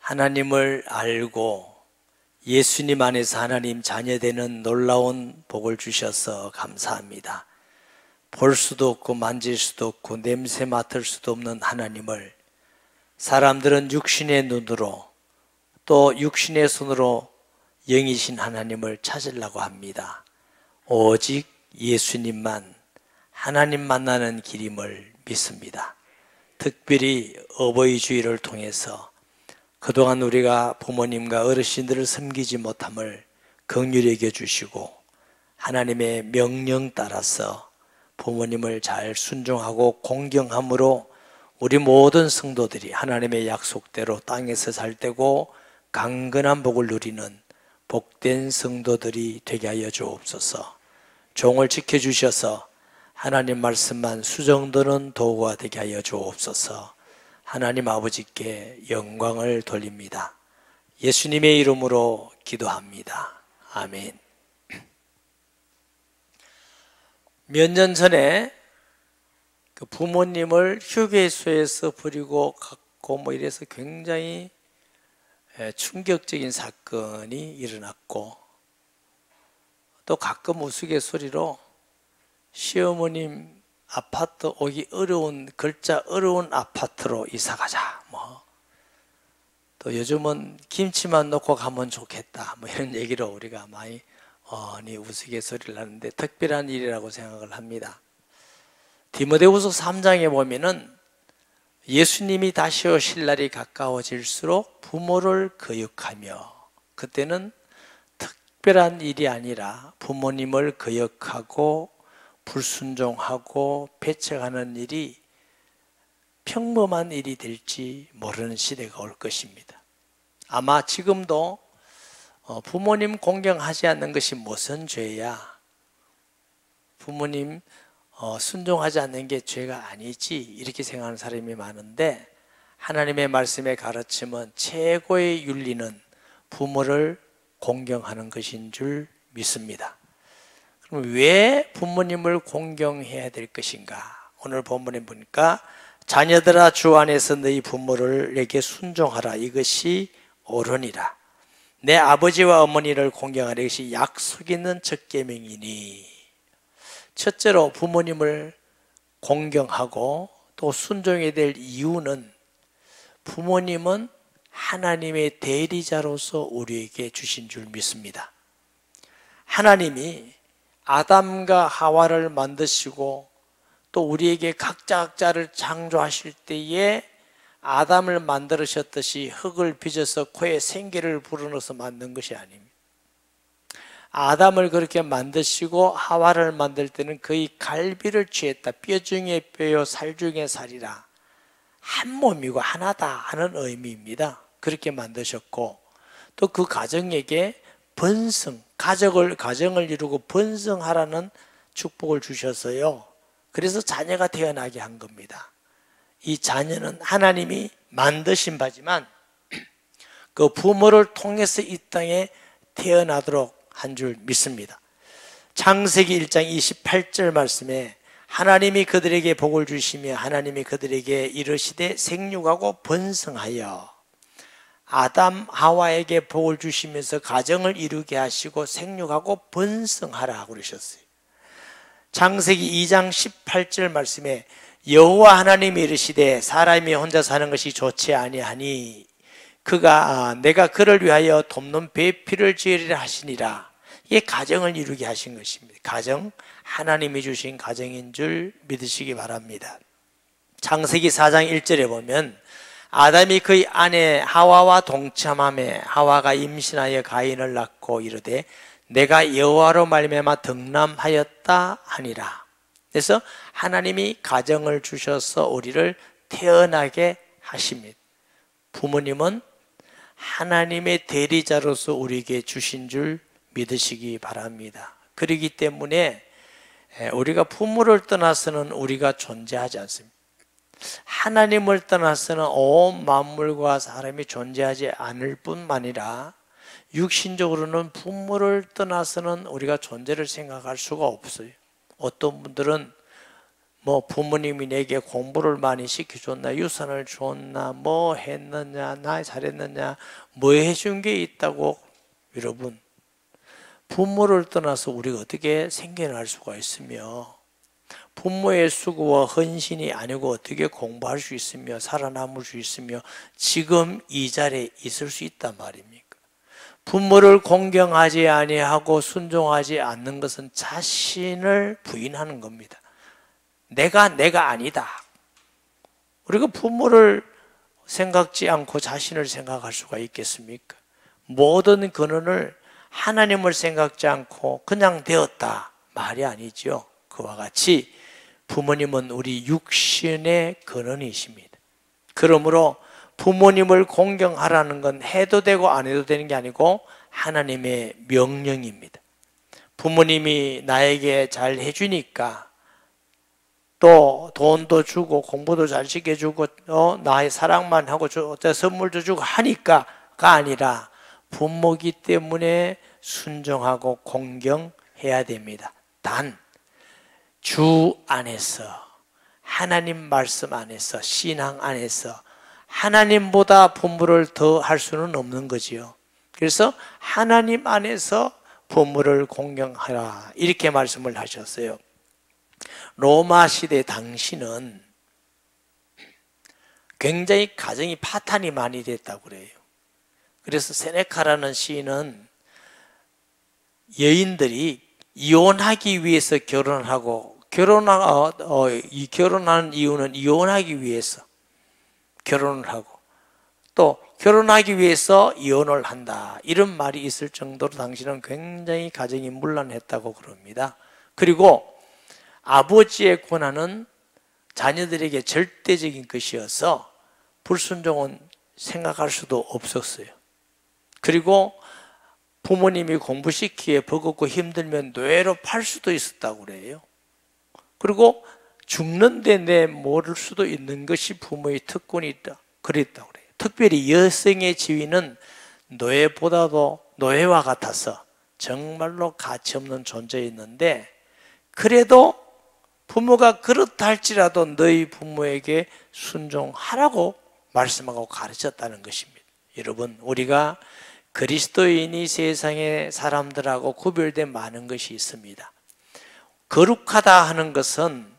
하나님을 알고 예수님 안에서 하나님 자녀되는 놀라운 복을 주셔서 감사합니다. 볼 수도 없고 만질 수도 없고 냄새 맡을 수도 없는 하나님을 사람들은 육신의 눈으로 또 육신의 손으로 영이신 하나님을 찾으려고 합니다. 오직 예수님만 하나님 만나는 길임을 믿습니다. 특별히 어버이 주일을 통해서 그동안 우리가 부모님과 어르신들을 섬기지 못함을 긍휼히 여겨주시고 하나님의 명령 따라서 부모님을 잘 순종하고 공경함으로 우리 모든 성도들이 하나님의 약속대로 땅에서 살 때고 강건한 복을 누리는 복된 성도들이 되게 하여 주옵소서. 종을 지켜주셔서 하나님 말씀만 수정되는 도구가 되게 하여 주옵소서. 하나님 아버지께 영광을 돌립니다. 예수님의 이름으로 기도합니다. 아멘. 몇 년 전에 그 부모님을 휴게소에서 버리고 갔고 뭐 이래서 굉장히 충격적인 사건이 일어났고, 또 가끔 우스갯소리로 시어머님 아파트 오기 어려운, 글자 어려운 아파트로 이사 가자, 또 요즘은 김치만 넣고 가면 좋겠다, 이런 얘기로 우리가 많이 우스갯소리를 하는데 특별한 일이라고 생각을 합니다. 디모데후서 3장에 보면은 예수님이 다시 오실 날이 가까워질수록 부모를 거역하며, 그때는 특별한 일이 아니라 부모님을 거역하고 불순종하고 배척하는 일이 평범한 일이 될지 모르는 시대가 올 것입니다. 아마 지금도 부모님 공경하지 않는 것이 무슨 죄야, 부모님 순종하지 않는 게 죄가 아니지, 이렇게 생각하는 사람이 많은데, 하나님의 말씀의 가르침은 최고의 윤리는 부모를 공경하는 것인 줄 믿습니다. 그럼 왜 부모님을 공경해야 될 것인가? 오늘 본문에 보니까 자녀들아 주 안에서 너희 부모를 내게 순종하라, 이것이 옳으니라. 내 아버지와 어머니를 공경하라, 이것이 약속 있는 첫 계명이니. 첫째로 부모님을 공경하고 또 순종해야 될 이유는 부모님은 하나님의 대리자로서 우리에게 주신 줄 믿습니다. 하나님이 아담과 하와를 만드시고 또 우리에게 각자를 창조하실 때에 아담을 만들으셨듯이 흙을 빚어서 코에 생기를 불어넣어서 만든 것이 아닙니다. 아담을 그렇게 만드시고 하와를 만들 때는 그의 갈비를 취했다, 뼈 중에 뼈요 살 중에 살이라, 한 몸이고 하나다 하는 의미입니다. 그렇게 만드셨고 또 그 가정에게 가정을 이루고 번성하라는 축복을 주셔서요, 그래서 자녀가 태어나게 한 겁니다. 이 자녀는 하나님이 만드신 바지만 그 부모를 통해서 이 땅에 태어나도록 한 줄 믿습니다. 창세기 1장 28절 말씀에 하나님이 그들에게 복을 주시며 하나님이 그들에게 이르시되 생육하고 번성하여, 아담 하와에게 복을 주시면서 가정을 이루게 하시고 생육하고 번성하라 그러셨어요. 창세기 2장 18절 말씀에 여호와 하나님이 이르시되 사람이 혼자 사는 것이 좋지 아니하니 내가 그를 위하여 돕는 배필을 지으리라 하시니라. 이게 가정을 이루게 하신 것입니다. 가정, 하나님이 주신 가정인 줄 믿으시기 바랍니다. 창세기 4장 1절에 보면 아담이 그의 아내 하와와 동참하며 하와가 임신하여 가인을 낳고 이르되 내가 여호와로 말미암아 덕남하였다 하니라. 그래서 하나님이 가정을 주셔서 우리를 태어나게 하십니다. 부모님은 하나님의 대리자로서 우리에게 주신 줄 믿으시기 바랍니다. 그렇기 때문에 우리가 부모를 떠나서는 우리가 존재하지 않습니다. 하나님을 떠나서는 온 만물과 사람이 존재하지 않을 뿐만 아니라 육신적으로는 부모를 떠나서는 우리가 존재를 생각할 수가 없어요. 어떤 분들은 뭐 부모님이 내게 공부를 많이 시켜줬나, 유산을 줬나, 뭐 했느냐, 나 잘했느냐, 뭐 해준 게 있다고. 여러분, 부모를 떠나서 우리가 어떻게 생겨날 수가 있으며, 부모의 수고와 헌신이 아니고 어떻게 공부할 수 있으며 살아남을 수 있으며 지금 이 자리에 있을 수 있단 말입니까? 부모를 공경하지 아니하고 순종하지 않는 것은 자신을 부인하는 겁니다. 내가 아니다. 우리가 부모를 생각지 않고 자신을 생각할 수가 있겠습니까? 모든 근원을 하나님을 생각지 않고 그냥 되었다 말이 아니죠. 그와 같이 부모님은 우리 육신의 근원이십니다. 그러므로 부모님을 공경하라는 건 해도 되고 안 해도 되는 게 아니고 하나님의 명령입니다. 부모님이 나에게 잘 해주니까 또 돈도 주고 공부도 잘 시켜주고 나의 사랑만 하고 선물도 주고 하니까가 아니라 부모기 때문에 순종하고 공경해야 됩니다. 단 주 안에서, 하나님 말씀 안에서, 신앙 안에서 하나님보다 부모를 더 할 수는 없는 거지요. 그래서 하나님 안에서 부모를 공경하라 이렇게 말씀을 하셨어요. 로마 시대 당시는 굉장히 가정이 파탄이 많이 됐다고 그래요. 그래서 세네카라는 시인은 여인들이 이혼하기 위해서 결혼하고 결혼하는 이유는 이혼하기 위해서 결혼을 하고 또 결혼하기 위해서 이혼을 한다 이런 말이 있을 정도로 당시는 굉장히 가정이 문란했다고 그럽니다. 그리고 아버지의 권한은 자녀들에게 절대적인 것이어서 불순종은 생각할 수도 없었어요. 그리고 부모님이 공부시키기에 버겁고 힘들면 뇌로 팔 수도 있었다고 그래요. 그리고 죽는데 내 모를 수도 있는 것이 부모의 특권이 있다. 그랬다고 그래요. 특별히 여성의 지위는 노예보다도 노예와 같아서 정말로 가치 없는 존재였는데 그래도 부모가 그렇다 할지라도 너희 부모에게 순종하라고 말씀하고 가르쳤다는 것입니다. 여러분, 우리가 그리스도인이 세상의 사람들하고 구별된 많은 것이 있습니다. 거룩하다 하는 것은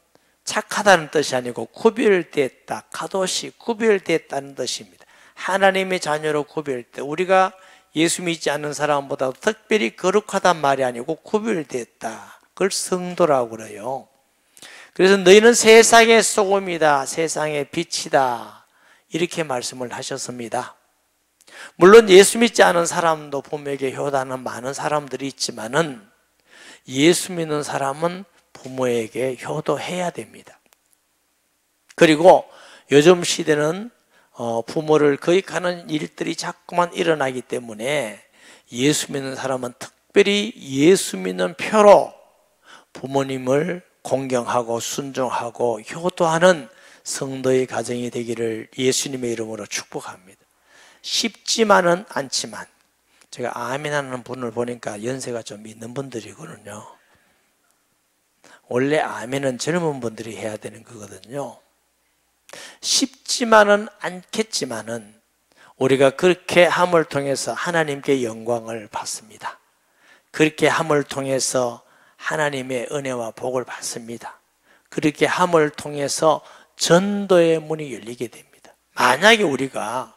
착하다는 뜻이 아니고 구별됐다, 카도시, 구별됐다는 뜻입니다. 하나님의 자녀로 구별됐다. 우리가 예수 믿지 않는 사람보다 특별히 거룩하단 말이 아니고 구별됐다. 그걸 성도라고 그래요. 그래서 너희는 세상의 소금이다, 세상의 빛이다 이렇게 말씀을 하셨습니다. 물론 예수 믿지 않은 사람도 부모에게 효도하는 많은 사람들이 있지만은 예수 믿는 사람은 부모에게 효도해야 됩니다. 그리고 요즘 시대는 부모를 거역하는 일들이 자꾸만 일어나기 때문에 예수 믿는 사람은 특별히 예수 믿는 표로 부모님을 공경하고 순종하고 효도하는 성도의 가정이 되기를 예수님의 이름으로 축복합니다. 쉽지만은 않지만 제가 아멘 하는 분을 보니까 연세가 좀 있는 분들이거든요. 원래 아멘은 젊은 분들이 해야 되는 거거든요. 쉽지만은 않겠지만은 우리가 그렇게 함을 통해서 하나님께 영광을 받습니다. 그렇게 함을 통해서 하나님의 은혜와 복을 받습니다. 그렇게 함을 통해서 전도의 문이 열리게 됩니다. 만약에 우리가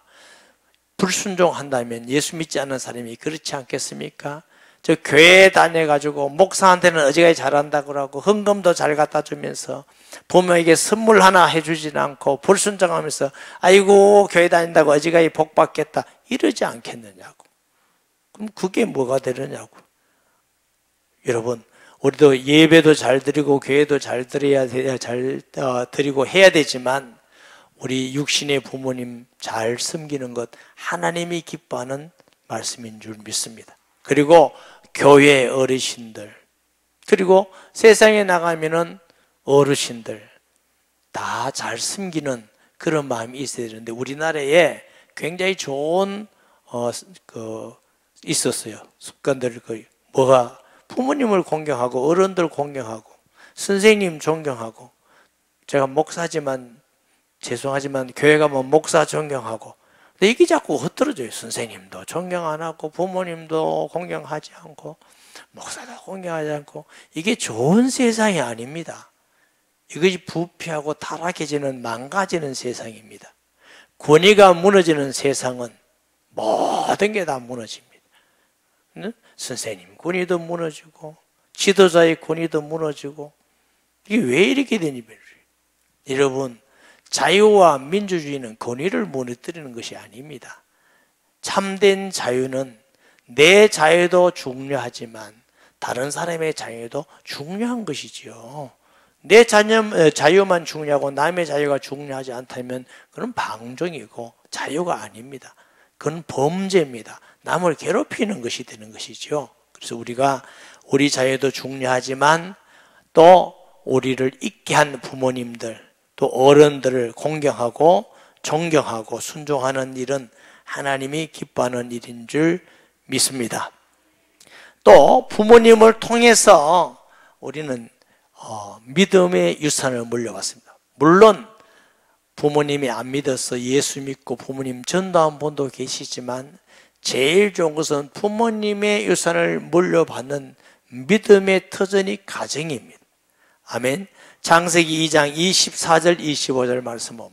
불순종한다면 예수 믿지 않는 사람이 그렇지 않겠습니까? 저 교회 다녀가지고 목사한테는 어지간히 잘한다고 하고 헌금도 잘 갖다 주면서 부모에게 선물 하나 해주지는 않고 불순종하면서 아이고 교회 다닌다고 어지간히 복 받겠다 이러지 않겠느냐고. 그럼 그게 뭐가 되느냐고. 여러분, 우리도 예배도 잘 드리고 교회도 잘 드리고 해야 되지만 우리 육신의 부모님 잘 섬기는 것 하나님이 기뻐하는 말씀인 줄 믿습니다. 그리고 교회 어르신들, 그리고 세상에 나가면은 어르신들 다 잘 섬기는 그런 마음이 있어야 되는데 우리나라에 굉장히 좋은 있었어요. 습관들 뭐가 부모님을 공경하고 어른들 공경하고 선생님 존경하고 제가 목사지만 죄송하지만 교회 가면 목사 존경하고, 근데 이게 자꾸 흩어져요. 선생님도 존경 안 하고 부모님도 공경하지 않고 목사도 공경하지 않고. 이게 좋은 세상이 아닙니다. 이것이 부패하고 타락해지는 망가지는 세상입니다. 권위가 무너지는 세상은 모든 게 다 무너집니다. 선생님 권위도 무너지고 지도자의 권위도 무너지고. 이게 왜 이렇게 되니? 여러분, 자유와 민주주의는 권위를 무너뜨리는 것이 아닙니다. 참된 자유는 내 자유도 중요하지만 다른 사람의 자유도 중요한 것이지요. 내 자유만 중요하고 남의 자유가 중요하지 않다면 그건 방종이고 자유가 아닙니다. 그건 범죄입니다. 남을 괴롭히는 것이 되는 것이죠. 그래서 우리가 우리 자유도 중요하지만 또 우리를 있게 한 부모님들, 또 어른들을 공경하고 존경하고 순종하는 일은 하나님이 기뻐하는 일인 줄 믿습니다. 또 부모님을 통해서 우리는 믿음의 유산을 물려받습니다. 물론 부모님이 안 믿어서 예수 믿고 부모님 전도한 분도 계시지만 제일 좋은 것은 부모님의 유산을 물려받는 믿음의 터전이 가정입니다. 아멘. 창세기 2장 24절 25절 말씀은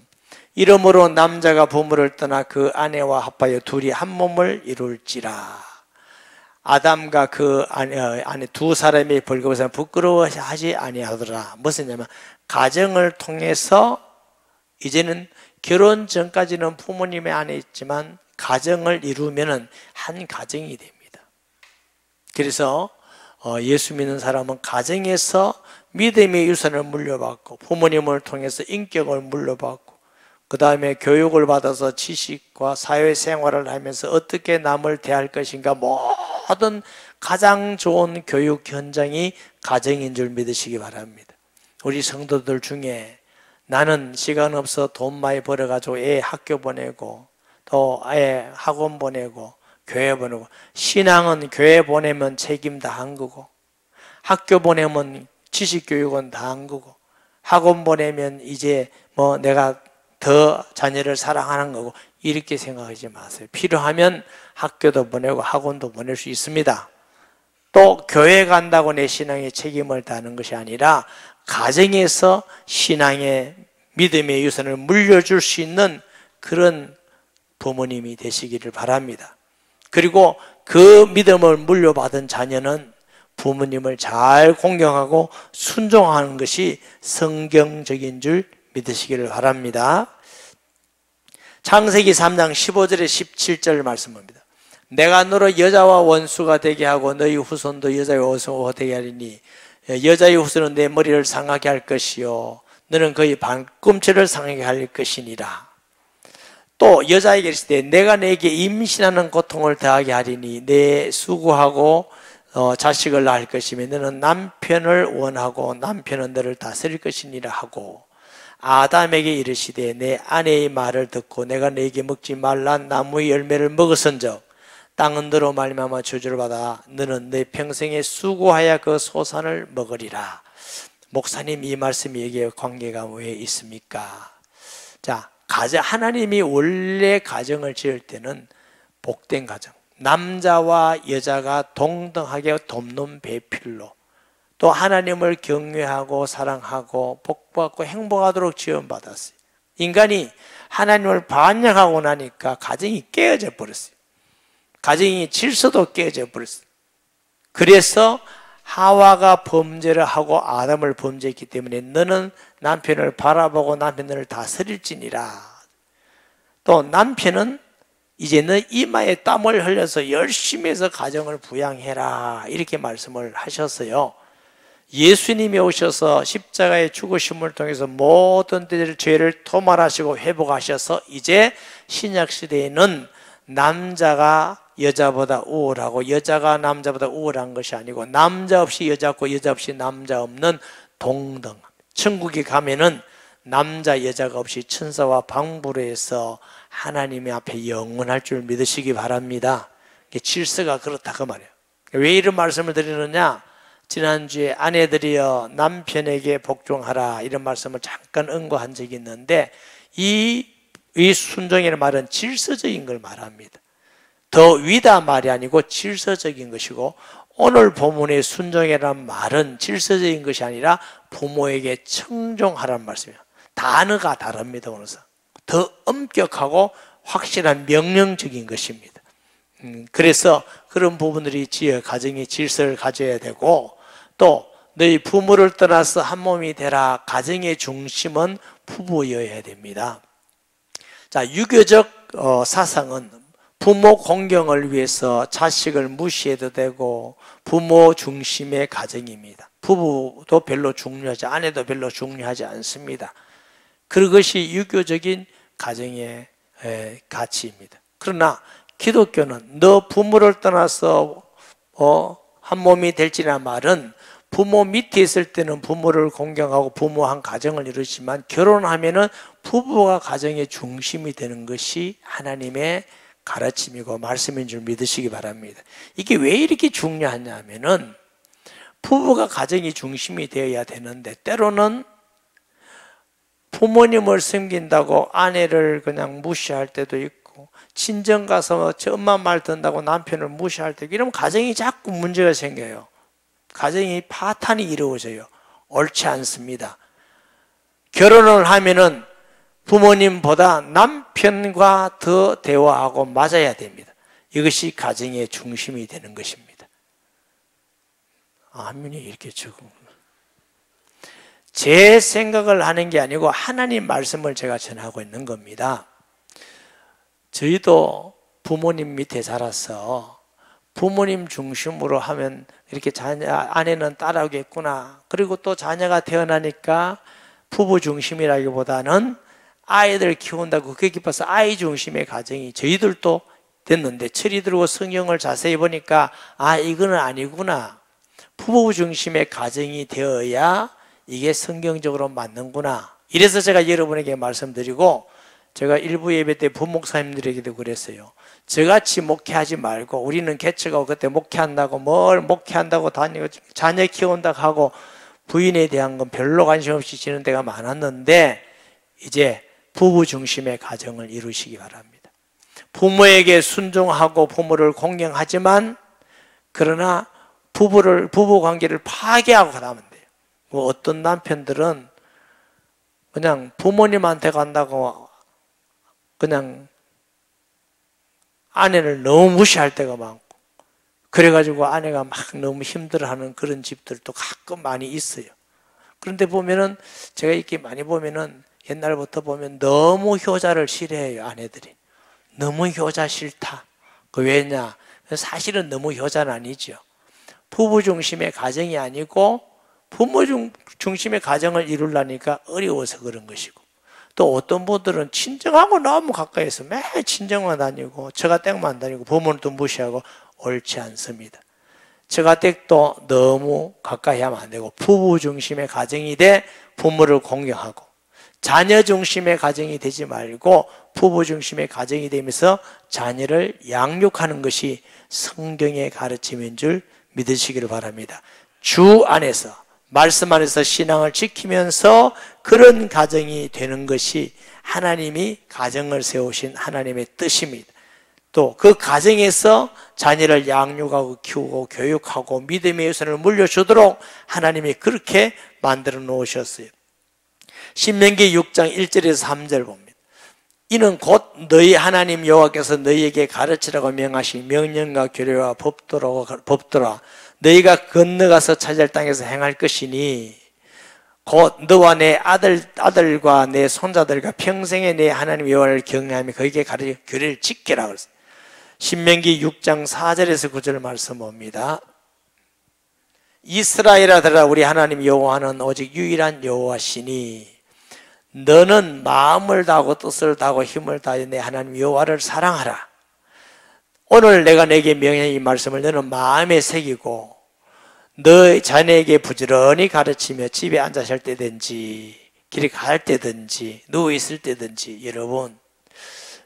이러므로 남자가 부모를 떠나 그 아내와 합하여 둘이 한 몸을 이룰지라. 아담과 그 아내 두 사람이 벌거벗어 부끄러워하지 아니하더라. 무엇이냐면 가정을 통해서 이제는 결혼 전까지는 부모님의 안에 있지만 가정을 이루면은 한 가정이 됩니다. 그래서 예수 믿는 사람은 가정에서 믿음의 유산을 물려받고 부모님을 통해서 인격을 물려받고 그 다음에 교육을 받아서 지식과 사회생활을 하면서 어떻게 남을 대할 것인가 모든 가장 좋은 교육 현장이 가정인 줄 믿으시기 바랍니다. 우리 성도들 중에 나는 시간 없어 돈 많이 벌어가지고 애 학교 보내고 또 애 학원 보내고 교회 보내고, 신앙은 교회 보내면 책임 다 한 거고 학교 보내면 지식교육은 다 한 거고 학원 보내면 이제 뭐 내가 더 자녀를 사랑하는 거고 이렇게 생각하지 마세요. 필요하면 학교도 보내고 학원도 보낼 수 있습니다. 또 교회 간다고 내 신앙에 책임을 다하는 것이 아니라 가정에서 신앙의 믿음의 유산을 물려줄 수 있는 그런 부모님이 되시기를 바랍니다. 그리고 그 믿음을 물려받은 자녀는 부모님을 잘 공경하고 순종하는 것이 성경적인 줄 믿으시기를 바랍니다. 창세기 3장 15절에 17절 말씀입니다. 내가 너로 여자와 원수가 되게 하고 너희 후손도 여자의 원수가 되게 하리니 여자의 후손은 내 머리를 상하게 할 것이요 너는 그의 발꿈치를 상하게 할 것이니라. 또 여자에게 이르시되 내가 내게 임신하는 고통을 더하게 하리니 내 수고하고 자식을 낳을 것이며 너는 남편을 원하고 남편은 너를 다스릴 것이니라 하고 아담에게 이르시되 내 아내의 말을 듣고 내가 네게 먹지 말란 나무의 열매를 먹었은즉 땅은 너로 말미암아 저주를 받아 너는 내 평생에 수고하여 그 소산을 먹으리라. 목사님, 이 말씀이 여기에 관계가 왜 있습니까? 자, 하나님이 원래 가정을 지을 때는 복된 가정, 남자와 여자가 동등하게 돕는 배필로 또 하나님을 경외하고 사랑하고 복받고 행복하도록 지원받았어요. 인간이 하나님을 반역하고 나니까 가정이 깨어져 버렸어요. 가정이 질서도 깨어져 버렸어요. 그래서 하와가 범죄를 하고 아담을 범죄했기 때문에 너는 남편을 바라보고 남편을 다스릴지니라. 또 남편은 이제 너 이마에 땀을 흘려서 열심히 해서 가정을 부양해라 이렇게 말씀을 하셨어요. 예수님이 오셔서 십자가의 죽으심을 통해서 모든 죄를 토말하시고 회복하셔서 이제 신약시대에는 남자가 여자보다 우월하고 여자가 남자보다 우월한 것이 아니고 남자 없이 여자 없고 여자 없이 남자 없는 동등. 천국에 가면은 남자 여자가 없이 천사와 방부로해서 하나님의 앞에 영원할 줄 믿으시기 바랍니다. 질서가 그렇다 그 말이에요. 왜 이런 말씀을 드리느냐? 지난주에 아내들이여 남편에게 복종하라 이런 말씀을 잠깐 언급한 적이 있는데 이 순종이라는 말은 질서적인 걸 말합니다. 더 위다 말이 아니고 질서적인 것이고, 오늘 본문의 순종이라는 말은 질서적인 것이 아니라 부모에게 청종하라는 말씀이에요. 단어가 다릅니다. 오늘서 더 엄격하고 확실한 명령적인 것입니다. 그래서 그런 부분들이 가정의 질서를 가져야 되고, 또 너희 부모를 떠나서 한 몸이 되라. 가정의 중심은 부부여야 됩니다. 자, 유교적 사상은 부모 공경을 위해서 자식을 무시해도 되고 부모 중심의 가정입니다. 부부도 별로 중요하지, 아내도 별로 중요하지 않습니다. 그것이 유교적인 가정의 가치입니다. 그러나 기독교는 너 부모를 떠나서 한 몸이 될지라는 말은 부모 밑에 있을 때는 부모를 공경하고 부모한 가정을 이루지만 결혼하면은 부부가 가정의 중심이 되는 것이 하나님의 가르침이고 말씀인 줄 믿으시기 바랍니다. 이게 왜 이렇게 중요하냐면은 부부가 가정이 중심이 되어야 되는데, 때로는 부모님을 섬긴다고 아내를 그냥 무시할 때도 있고, 친정 가서 저 엄마 말 듣는다고 남편을 무시할 때, 이러면 가정이 자꾸 문제가 생겨요. 가정이 파탄이 이루어져요. 옳지 않습니다. 결혼을 하면은 부모님보다 남편과 더 대화하고 맞아야 됩니다. 이것이 가정의 중심이 되는 것입니다. 아멘이 이렇게 적은 제 생각을 하는 게 아니고 하나님 말씀을 제가 전하고 있는 겁니다. 저희도 부모님 밑에 자라서 부모님 중심으로 하면 이렇게 아내는 따라오겠구나. 그리고 또 자녀가 태어나니까 부부 중심이라기보다는 아이들 키운다고 그게 기뻐서 아이 중심의 가정이 저희들도 됐는데, 철이 들고 성경을 자세히 보니까 이거는 아니구나. 부부 중심의 가정이 되어야 이게 성경적으로 맞는구나. 이래서 제가 여러분에게 말씀드리고, 제가 일부 예배 때 부목사님들에게도 그랬어요. 저같이 목회하지 말고, 우리는 개척하고 그때 목회한다고 뭘 목회한다고 다니고 자녀 키운다고 하고 부인에 대한 건 별로 관심 없이 지는 데가 많았는데, 이제 부부 중심의 가정을 이루시기 바랍니다. 부모에게 순종하고 부모를 공경하지만, 그러나 부부 관계를 파괴하고 가면 돼요. 어떤 남편들은 그냥 부모님한테 간다고 그냥 아내를 너무 무시할 때가 많고, 그래가지고 아내가 막 너무 힘들어하는 그런 집들도 가끔 많이 있어요. 그런데 보면은, 제가 이렇게 많이 보면은, 옛날부터 보면 너무 효자를 싫어해요, 아내들이. 너무 효자 싫다. 왜냐? 사실은 너무 효자는 아니죠. 부부 중심의 가정이 아니고 부모 중심의 가정을 이루려니까 어려워서 그런 것이고, 또 어떤 분들은 친정하고 너무 가까이서 매일 친정만 다니고 처가댁만 다니고 부모는 또 무시하고 옳지 않습니다. 처가댁도 너무 가까이 하면 안 되고, 부부 중심의 가정이 돼 부모를 공경하고, 자녀 중심의 가정이 되지 말고 부부 중심의 가정이 되면서 자녀를 양육하는 것이 성경의 가르침인 줄 믿으시기를 바랍니다. 주 안에서, 말씀 안에서 신앙을 지키면서 그런 가정이 되는 것이 하나님이 가정을 세우신 하나님의 뜻입니다. 또 그 가정에서 자녀를 양육하고 키우고 교육하고 믿음의 유산을 물려주도록 하나님이 그렇게 만들어 놓으셨어요. 신명기 6장 1절에서 3절 봅니다. 이는 곧 너희 하나님 여호와께서 너희에게 가르치라고 명하신 명령과 규례와 법도라 너희가 건너가서 차지할 땅에서 행할 것이니, 곧 너와 내 아들과 내 손자들과 평생에 내 하나님 여호와를 경외하며 그에게 가르쳐 규례를 지키라 그랬어요. 신명기 6장 4절에서 9절 말씀 봅니다. 이스라엘아 들으라, 우리 하나님 여호와는 오직 유일한 여호와시니 너는 마음을 다하고 뜻을 다하고 힘을 다하여 내 하나님 여호와를 사랑하라. 오늘 내가 내게 명한 이 말씀을 너는 마음에 새기고 너 자녀에게 부지런히 가르치며 집에 앉아 살 때든지 길에 갈 때든지 누워 있을 때든지, 여러분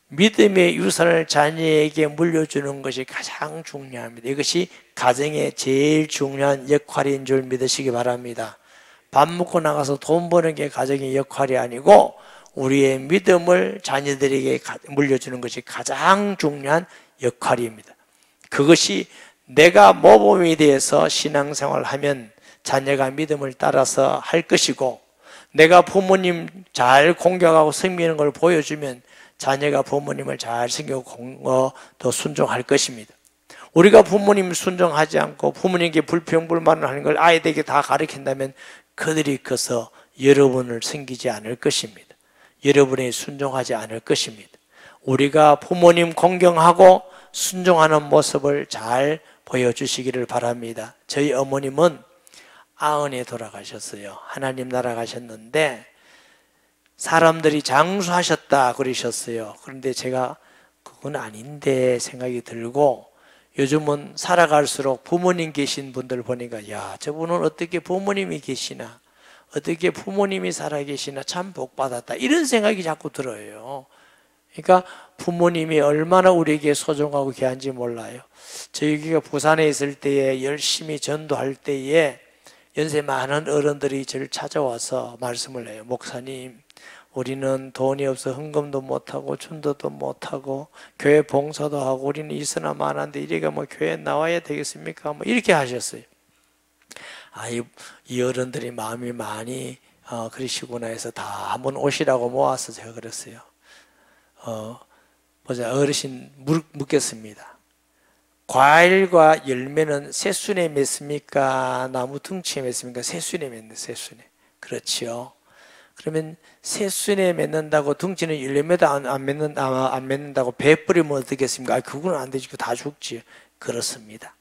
믿음의 유산을 자녀에게 물려주는 것이 가장 중요합니다. 이것이 가정의 제일 중요한 역할인 줄 믿으시기 바랍니다. 밥 먹고 나가서 돈 버는 게 가정의 역할이 아니고 우리의 믿음을 자녀들에게 물려주는 것이 가장 중요한 역할입니다. 그것이 내가 모범이 되어서 신앙생활을 하면 자녀가 믿음을 따라서 할 것이고, 내가 부모님 잘 공경하고 섬기는 걸 보여주면 자녀가 부모님을 잘 섬기고 더 순종할 것입니다. 우리가 부모님 순종하지 않고 부모님께 불평불만을 하는 걸 아이들에게 다 가르친다면 그들이 커서 여러분을 섬기지 않을 것입니다. 여러분이 순종하지 않을 것입니다. 우리가 부모님 공경하고 순종하는 모습을 잘 보여주시기를 바랍니다. 저희 어머님은 90에 돌아가셨어요. 하나님 나라 가셨는데 사람들이 장수하셨다 그러셨어요. 그런데 제가 그건 아닌데 생각이 들고, 요즘은 살아갈수록 부모님 계신 분들 보니까 야, 저분은 어떻게 부모님이 계시나, 어떻게 부모님이 살아계시나, 참 복받았다, 이런 생각이 자꾸 들어요. 그러니까 부모님이 얼마나 우리에게 소중하고 귀한지 몰라요. 저희가 부산에 있을 때에 열심히 전도할 때에 연세 많은 어른들이 저를 찾아와서 말씀을 해요. 목사님, 우리는 돈이 없어 헌금도 못하고 전도도 못하고 교회 봉사도 하고 우리는 있으나 마나인데 이래가 뭐 교회에 나와야 되겠습니까? 뭐 이렇게 하셨어요. 이 어른들이 마음이 많이 그러시구나 해서 다 한번 오시라고 모아서 제가 그랬어요. 보자, 어르신 묻겠습니다. 과일과 열매는 새순에 맺습니까? 나무 둥치에 맺습니까? 새순에 맺는, 새순에. 그렇지요. 그러면 새순에 맺는다고 둥치는 열매도 안 맺는다고 배 뿌리면 어떻겠습니까? 그건 안 되지. 다 죽지. 그렇습니다.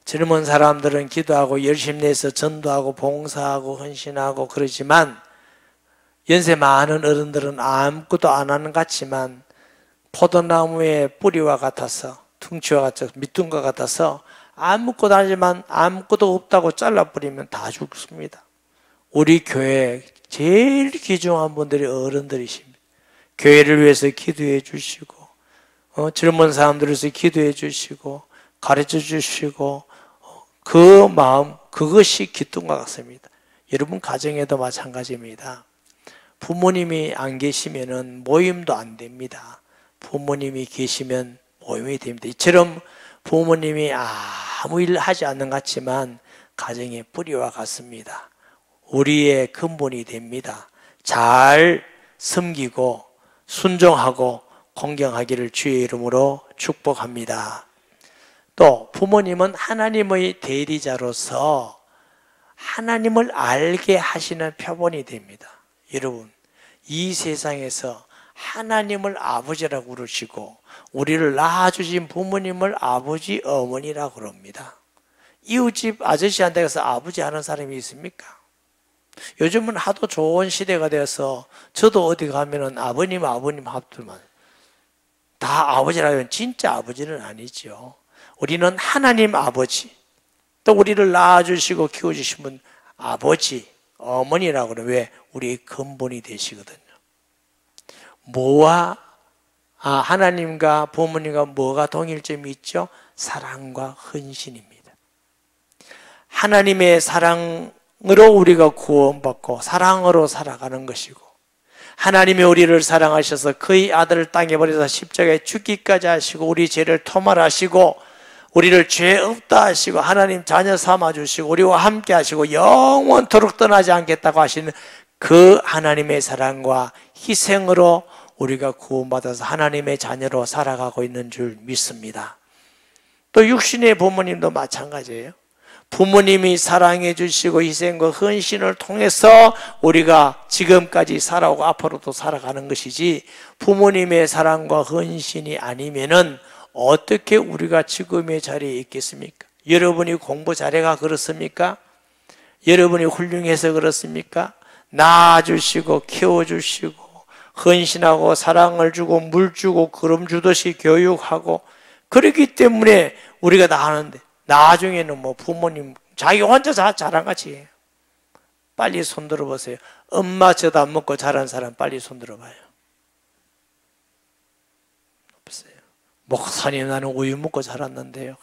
젊은 사람들은 기도하고 열심히 내서 전도하고 봉사하고 헌신하고 그러지만, 연세 많은 어른들은 아무것도 안 하는 것 같지만 포도나무의 뿌리와 같아서, 둥치와 같아서, 밑둥과 같아서 아무것도 하지만 아무것도 없다고 잘라버리면 다 죽습니다. 우리 교회 제일 귀중한 분들이 어른들이십니다. 교회를 위해서 기도해 주시고, 젊은 사람들을 위해서 기도해 주시고, 가르쳐 주시고, 그 마음, 그것이 기쁨과 같습니다. 여러분 가정에도 마찬가지입니다. 부모님이 안 계시면은 모임도 안 됩니다. 부모님이 계시면 모임이 됩니다. 이처럼 부모님이 아무 일 하지 않는 것 같지만 가정의 뿌리와 같습니다. 우리의 근본이 됩니다. 잘 섬기고 순종하고 공경하기를 주의 이름으로 축복합니다. 또 부모님은 하나님의 대리자로서 하나님을 알게 하시는 표본이 됩니다. 여러분, 이 세상에서 하나님을 아버지라고 그러시고 우리를 낳아주신 부모님을 아버지, 어머니라고 그럽니다. 이웃집 아저씨한테 가서 아버지 하는 사람이 있습니까? 요즘은 하도 좋은 시대가 되어서 저도 어디 가면은 아버님 합들만 다 아버지라고 하면 진짜 아버지는 아니죠. 우리는 하나님 아버지, 또 우리를 낳아주시고 키워주신 분 아버지, 어머니라고 그래요. 왜? 우리의 근본이 되시거든요. 하나님과 부모님과 뭐가 동일점이 있죠? 사랑과 헌신입니다. 하나님의 사랑으로 우리가 구원받고 사랑으로 살아가는 것이고, 하나님이 우리를 사랑하셔서 그의 아들을 땅에 버려서 십자가에 죽기까지 하시고 우리 죄를 토말하시고 우리를 죄 없다 하시고 하나님 자녀 삼아주시고 우리와 함께 하시고 영원토록 떠나지 않겠다고 하시는 그 하나님의 사랑과 희생으로 우리가 구원받아서 하나님의 자녀로 살아가고 있는 줄 믿습니다. 또 육신의 부모님도 마찬가지예요. 부모님이 사랑해 주시고 희생과 헌신을 통해서 우리가 지금까지 살아오고 앞으로도 살아가는 것이지, 부모님의 사랑과 헌신이 아니면은 어떻게 우리가 지금의 자리에 있겠습니까? 여러분이 공부 잘해가 그렇습니까? 여러분이 훌륭해서 그렇습니까? 낳아주시고 키워주시고 헌신하고 사랑을 주고 물 주고 그름 주듯이 교육하고 그렇기 때문에 우리가 다 하는데, 나중에는 뭐 부모님 자기 혼자 자란 같이. 빨리 손들어 보세요. 엄마 젖 안 먹고 자란 사람 빨리 손들어 봐요. 목사님 나는 우유 먹고 자랐는데요.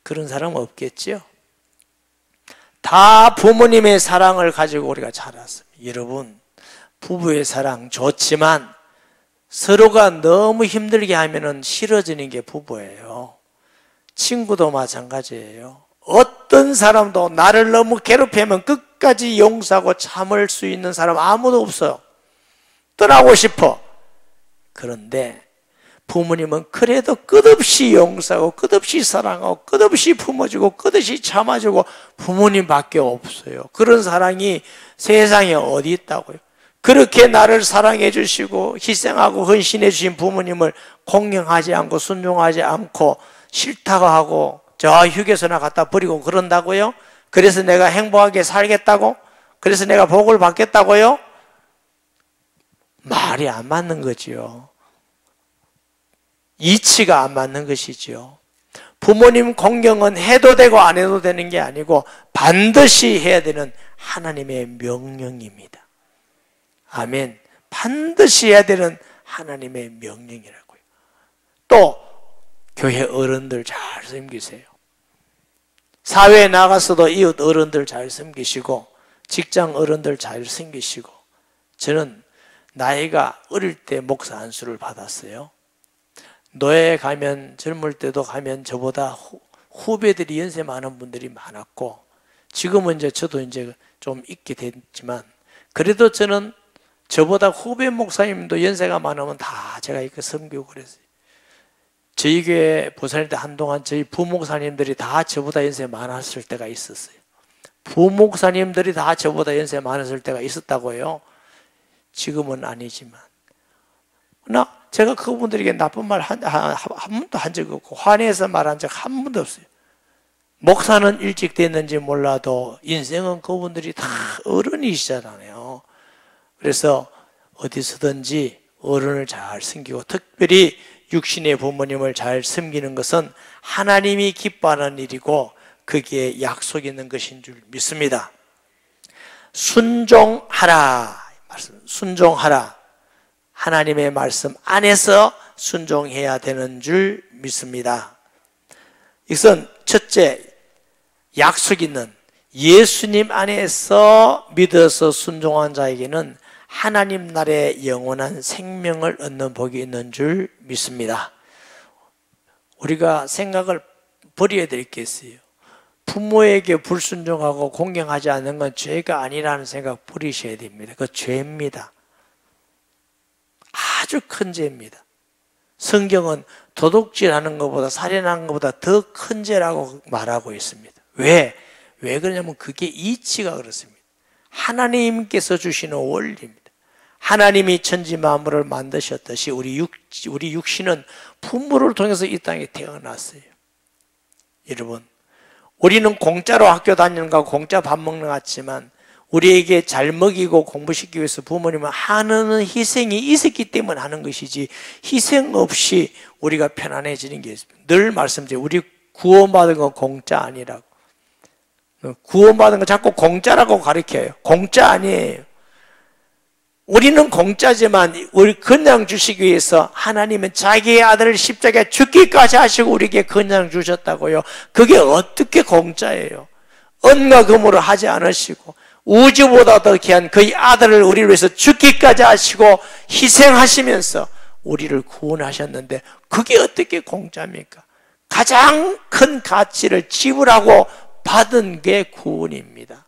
그런 사람 없겠죠? 다 부모님의 사랑을 가지고 우리가 자랐습니다. 여러분, 부부의 사랑 좋지만 서로가 너무 힘들게 하면은 싫어지는 게 부부예요. 친구도 마찬가지예요. 어떤 사람도 나를 너무 괴롭히면 끝까지 용서하고 참을 수 있는 사람 아무도 없어요. 떠나고 싶어. 그런데 부모님은 그래도 끝없이 용서하고 끝없이 사랑하고 끝없이 품어주고 끝없이 참아주고 부모님밖에 없어요. 그런 사랑이 세상에 어디 있다고요. 그렇게 나를 사랑해 주시고 희생하고 헌신해 주신 부모님을 공경하지 않고 순종하지 않고 싫다고 하고 저 휴게소나 갖다 버리고 그런다고요? 그래서 내가 행복하게 살겠다고? 그래서 내가 복을 받겠다고요? 말이 안 맞는 거지요. 이치가 안 맞는 것이죠. 부모님 공경은 해도 되고 안 해도 되는 게 아니고 반드시 해야 되는 하나님의 명령입니다. 아멘. 반드시 해야 되는 하나님의 명령이라고요. 또 교회 어른들 잘 섬기세요. 사회에 나가서도 이웃 어른들 잘 섬기시고 직장 어른들 잘 섬기시고. 저는 나이가 어릴 때 목사 안수를 받았어요. 노예에 가면 젊을 때도 가면 저보다 후배들이 연세 많은 분들이 많았고 지금은 이제 저도 이제 좀 있게 됐지만 그래도 저는 저보다 후배 목사님도 연세가 많으면 다 제가 이렇게 섬기고 그랬어요. 저희 교회 부산일 때 한동안 저희 부목사님들이 다 저보다 연세 많았을 때가 있었어요. 부목사님들이 다 저보다 연세 많았을 때가 있었다고요. 지금은 아니지만 제가 그분들에게 나쁜 말 한 번도 한 적이 없고 화내서 말한 적 한 번도 없어요. 목사는 일찍 됐는지 몰라도 인생은 그분들이 다 어른이시잖아요. 그래서 어디서든지 어른을 잘 섬기고 특별히 육신의 부모님을 잘 섬기는 것은 하나님이 기뻐하는 일이고 거기에 약속이 있는 것인 줄 믿습니다. 순종하라. 순종하라. 하나님의 말씀 안에서 순종해야 되는 줄 믿습니다. 이것은 첫째, 약속 있는 예수님 안에서 믿어서 순종한 자에게는 하나님 나라의 영원한 생명을 얻는 복이 있는 줄 믿습니다. 우리가 생각을 버려야 될 게 있어요. 부모에게 불순종하고 공경하지 않는 건 죄가 아니라는 생각 버리셔야 됩니다. 그건 죄입니다. 아주 큰 죄입니다. 성경은 도둑질하는 것보다 살인하는 것보다 더 큰 죄라고 말하고 있습니다. 왜 그러냐면 그게 이치가 그렇습니다. 하나님께서 주시는 원리입니다. 하나님이 천지 만물을 만드셨듯이 우리 육신은 부모를 통해서 이 땅에 태어났어요. 여러분, 우리는 공짜로 학교 다니는 거 공짜 밥 먹는 것 같지만 우리에게 잘 먹이고 공부시키기 위해서 부모님은 하는 희생이 있었기 때문에 하는 것이지 희생 없이 우리가 편안해지는 게 있습니다. 늘 말씀드려요. 우리 구원받은 건 공짜 아니라고. 구원받은 거 자꾸 공짜라고 가르쳐요. 공짜 아니에요. 우리는 공짜지만 우리 그냥 주시기 위해서 하나님은 자기의 아들을 십자가에 죽기까지 하시고 우리에게 그냥 주셨다고요. 그게 어떻게 공짜예요? 은과 금으로 하지 않으시고 우주보다 더 귀한 그의 아들을 우리를 위해서 죽기까지 하시고 희생하시면서 우리를 구원하셨는데 그게 어떻게 공짜입니까? 가장 큰 가치를 지불하고 받은 게 구원입니다.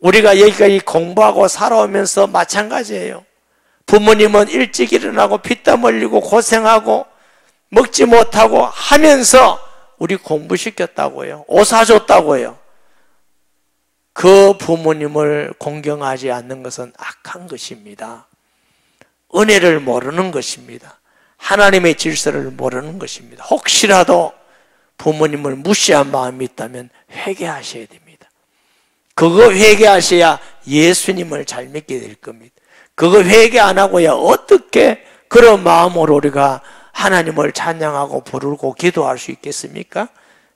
우리가 여기까지 공부하고 살아오면서 마찬가지예요. 부모님은 일찍 일어나고 피땀 흘리고 고생하고 먹지 못하고 하면서 우리 공부시켰다고요. 옷 사줬다고요. 그 부모님을 공경하지 않는 것은 악한 것입니다. 은혜를 모르는 것입니다. 하나님의 질서를 모르는 것입니다. 혹시라도 부모님을 무시한 마음이 있다면 회개하셔야 됩니다. 그거 회개하셔야 예수님을 잘 믿게 될 겁니다. 그거 회개 안 하고야 어떻게 그런 마음으로 우리가 하나님을 찬양하고 부르고 기도할 수 있겠습니까?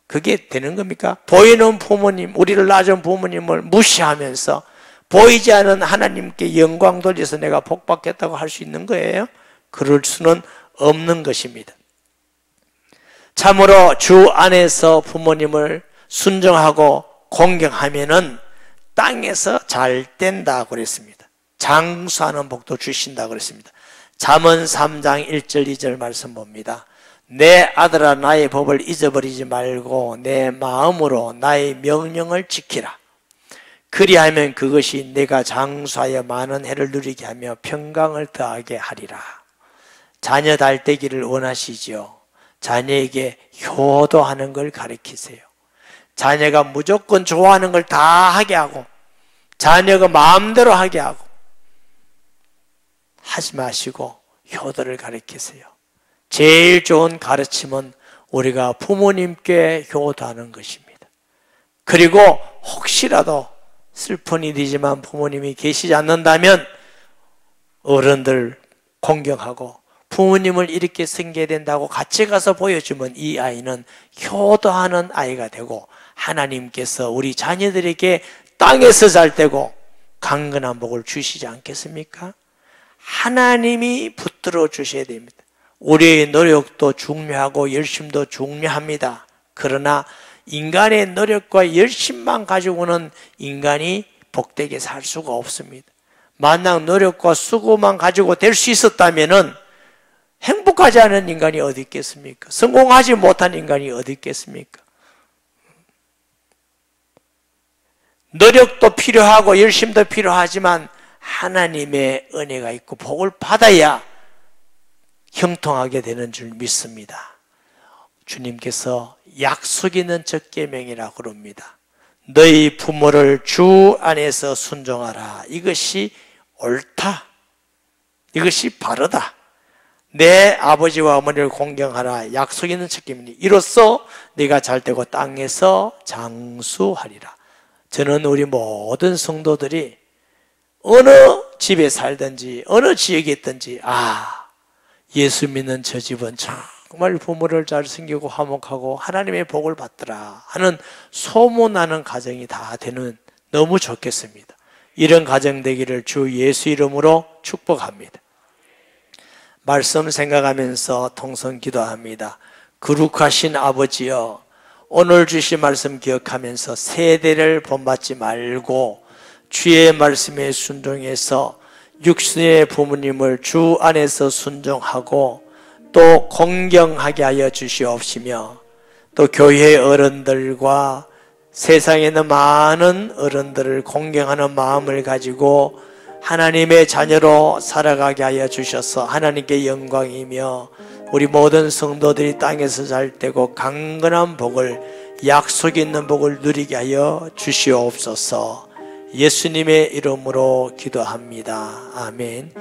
그게 되는 겁니까? 보이는 부모님, 우리를 낳은 부모님을 무시하면서 보이지 않은 하나님께 영광 돌려서 내가 복받겠다고 할 수 있는 거예요? 그럴 수는 없는 것입니다. 참으로 주 안에서 부모님을 순종하고 공경하면은 땅에서 잘 된다고 그랬습니다. 장수하는 복도 주신다고 그랬습니다. 잠언 3장 1절 2절 말씀 봅니다. 내 아들아 나의 법을 잊어버리지 말고 내 마음으로 나의 명령을 지키라. 그리하면 그것이 내가 장수하여 많은 해를 누리게 하며 평강을 더하게 하리라. 자녀 달되기를 원하시지요? 자녀에게 효도하는 걸 가르치세요. 자녀가 무조건 좋아하는 걸 다 하게 하고 자녀가 마음대로 하게 하고 하지 마시고 효도를 가르치세요. 제일 좋은 가르침은 우리가 부모님께 효도하는 것입니다. 그리고 혹시라도 슬픈 일이지만 부모님이 계시지 않는다면 어른들 공경하고 부모님을 이렇게 섬겨야 된다고 같이 가서 보여주면 이 아이는 효도하는 아이가 되고 하나님께서 우리 자녀들에게 땅에서 잘 되고 강건한 복을 주시지 않겠습니까? 하나님이 붙들어 주셔야 됩니다. 우리의 노력도 중요하고 열심도 중요합니다. 그러나 인간의 노력과 열심만 가지고는 인간이 복되게 살 수가 없습니다. 만약 노력과 수고만 가지고 될 수 있었다면 행복하지 않은 인간이 어디 있겠습니까? 성공하지 못한 인간이 어디 있겠습니까? 노력도 필요하고 열심도 필요하지만 하나님의 은혜가 있고 복을 받아야 형통하게 되는 줄 믿습니다. 주님께서 약속 있는 첫 계명이라고 그럽니다. 너희 부모를 주 안에서 순종하라. 이것이 옳다. 이것이 바르다. 내 아버지와 어머니를 공경하라. 약속 있는 첫 계명이니 이로써 네가 잘되고 땅에서 장수하리라. 저는 우리 모든 성도들이 어느 집에 살든지 어느 지역에 있든지 예수 믿는 저 집은 정말 부모를 잘 섬기고 화목하고 하나님의 복을 받더라 하는 소문나는 가정이 다 되는 너무 좋겠습니다. 이런 가정 되기를 주 예수 이름으로 축복합니다. 말씀 생각하면서 통성 기도합니다. 거룩하신 아버지여, 오늘 주신 말씀 기억하면서 세대를 본받지 말고 주의 말씀에 순종해서 육신의 부모님을 주 안에서 순종하고 또 공경하게 하여 주시옵시며, 또 교회 어른들과 세상에 있는 많은 어른들을 공경하는 마음을 가지고 하나님의 자녀로 살아가게 하여 주셔서 하나님께 영광이며 우리 모든 성도들이 땅에서 잘 되고 강건한 복을, 약속 있는 복을 누리게 하여 주시옵소서. 예수님의 이름으로 기도합니다. 아멘.